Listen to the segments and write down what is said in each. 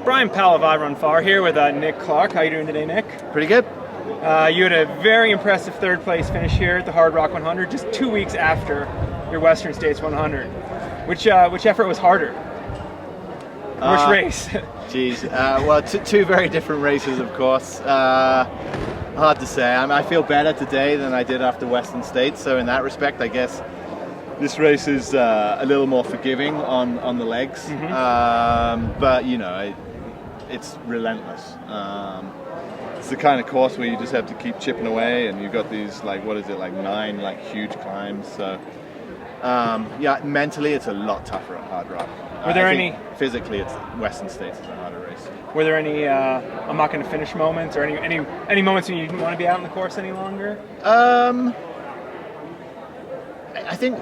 Bryon Powell of iRunFar here with Nick Clark. How are you doing today, Nick? Pretty good. You had a very impressive third place finish here at the Hardrock 100, just 2 weeks after your Western States 100. Which effort was harder? Which race? Geez, well, two very different races, of course. Hard to say. I feel better today than I did after Western States, so in that respect, I guess this race is a little more forgiving on the legs. Mm-hmm. But you know, it's relentless. It's the kind of course where you just have to keep chipping away, and you've got these like 9 huge climbs. So yeah, mentally it's a lot tougher at Hardrock. Were there any physically? It's Western States is a harder race. Were there any I'm not going to finish moments, or any moments when you didn't want to be out on the course any longer? I think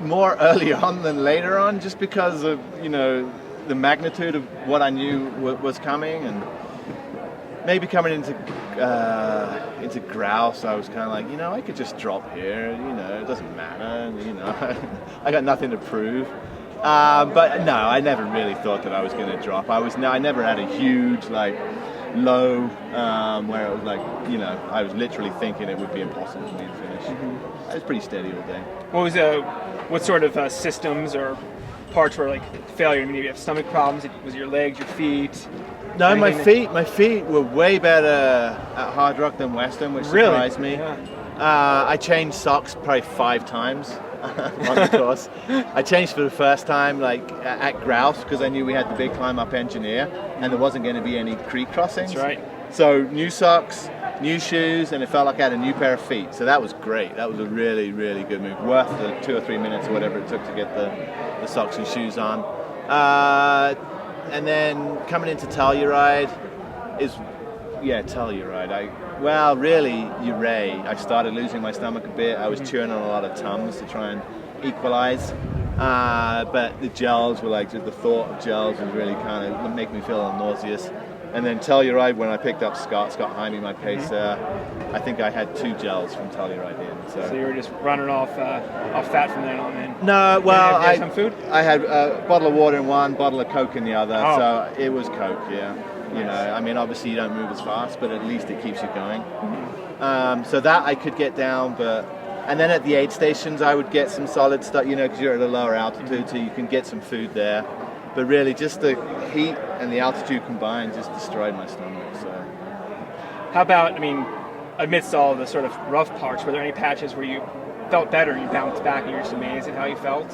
more early on than later on, just because of the magnitude of what I knew was coming, and maybe coming into grouse, I was kind of like, I could just drop here. It doesn't matter. I got nothing to prove. But no, I never really thought that I was going to drop. I never had a huge low where it was I was literally thinking it would be impossible for me to finish. I was pretty steady all day. What sort of systems or parts were failure? I mean, you have stomach problems. Was it your legs, your feet? No, my feet were way better at Hardrock than Western, which surprised me. Yeah. I changed socks probably 5 times on the course. I changed for the first time at Grouse, because I knew we had the big climb up Engineer and there wasn't going to be any creek crossings. That's right. So new socks, new shoes, and it felt like I had a new pair of feet. So that was great. That was a really, really good move. Worth the 2 or 3 minutes or whatever it took to get the socks and shoes on. And then coming into Telluride Telluride. Really, Uray. I started losing my stomach a bit. I was chewing on a lot of Tums to try and equalize. But the gels were just the thought of gels was really kind of make me feel nauseous. And then Telluride, when I picked up Scott Jaime, my pacer, I think I had 2 gels from Telluride in. So you were just running off fat from then on in? No, well, I had some food? I had a bottle of water in one, bottle of Coke in the other. Oh. So it was Coke, yeah. I mean, obviously you don't move as fast, but at least it keeps you going. So that I could get down, and then at the aid stations I would get some solid stuff, because you're at a lower altitude, so you can get some food there. But really, just the heat and the altitude combined just destroyed my stomach. So, how about, amidst all the sort of rough parts, were there any patches where you felt better and you bounced back and you're just amazed at how you felt?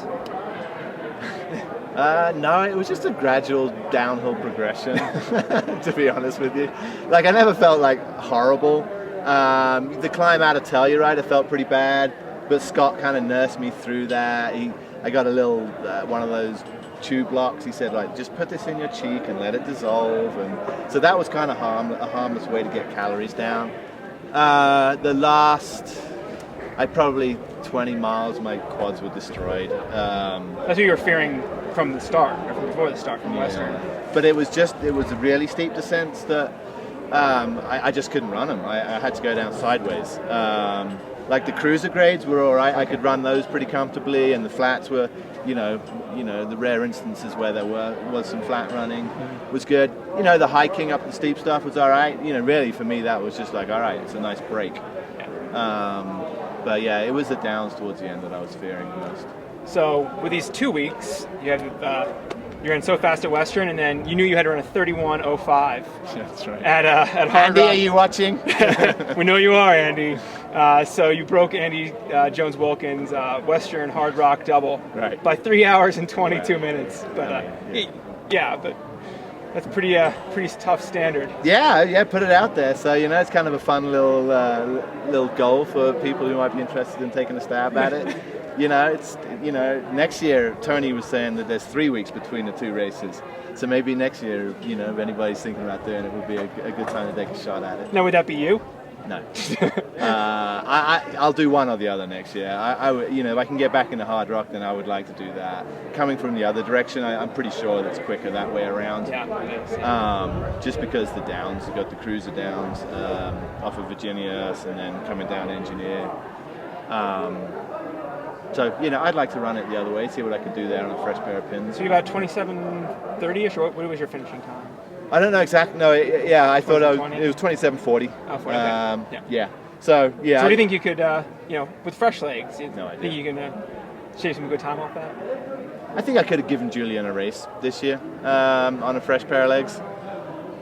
No, it was just a gradual downhill progression, to be honest with you. I never felt horrible. The climb out of Telluride, I felt pretty bad, but Scott kind of nursed me through that. I got a little, one of those tube locks. He said, just put this in your cheek and let it dissolve. And so that was kind of a harmless way to get calories down. The last, probably 20 miles, my quads were destroyed. That's what you were fearing from the start, or from before the start, from Western. But it was a really steep descent that I just couldn't run them. I had to go down sideways. The cruiser grades were all right. I could run those pretty comfortably, and the flats were, the rare instances where there was some flat running was good. The hiking up the steep stuff was all right. Really for me that was just all right, it's a nice break. But yeah, it was the downs towards the end that I was fearing most. So with these 2 weeks, you had you ran so fast at Western, and then you knew you had to run a 31:05. That's right. At Hardrock. Andy, are you watching? We know you are, Andy. So you broke Andy Jones-Wilkins' Western Hardrock double by 3 hours and 22 minutes. But but that's pretty tough standard. Yeah, put it out there. So it's kind of a fun little goal for people who might be interested in taking a stab at it. It's next year. Tony was saying that there's 3 weeks between the 2 races. So maybe next year, if anybody's thinking about doing it, would be a good time to take a shot at it. Now, would that be you? No. I'll do one or the other next year. If I can get back into Hardrock, then I would like to do that. Coming from the other direction, I'm pretty sure that's quicker that way around. Yeah, it is. Just because the downs, you've got the cruiser downs off of Virginia, and then coming down Engineer. So, I'd like to run it the other way, see what I could do there on a fresh pair of pins. So you about 27:30ish, or what was your finishing time? I don't know exactly. No, yeah, I thought it was 27:40. Oh, 40. Okay. Yeah. So yeah. So what do you think you could, with fresh legs? No idea. Think you can shave some good time off that? I think I could have given Julian a race this year on a fresh pair of legs.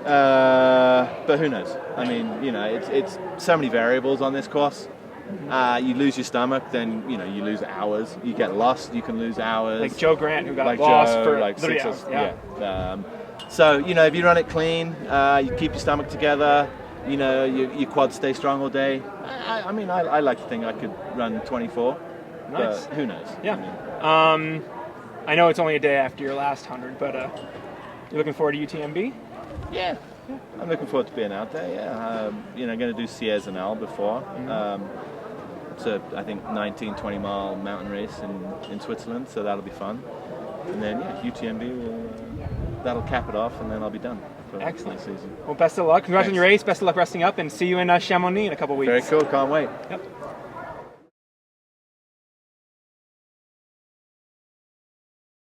But who knows? I mean, it's so many variables on this course. You lose your stomach, then you lose hours. You get lost, you can lose hours. Like Joe Grant, who got lost for like 3 6 hours. Yeah. So if you run it clean, you keep your stomach together. Your quads stay strong all day. I mean, I like to think I could run 24. Nice. But who knows? Yeah. I know it's only a day after your last 100, but you're looking forward to UTMB? Yeah. I'm looking forward to being out there. Yeah. Going to do Sierre and Al before. It's a, I think, 19, 20 mile mountain race in Switzerland, so that'll be fun. And then UTMB that'll cap it off, and then I'll be done. Excellent. Season. Well, best of luck. Congrats on your race. Best of luck resting up, and see you in Chamonix in a couple weeks. Very cool. Can't wait. Yep.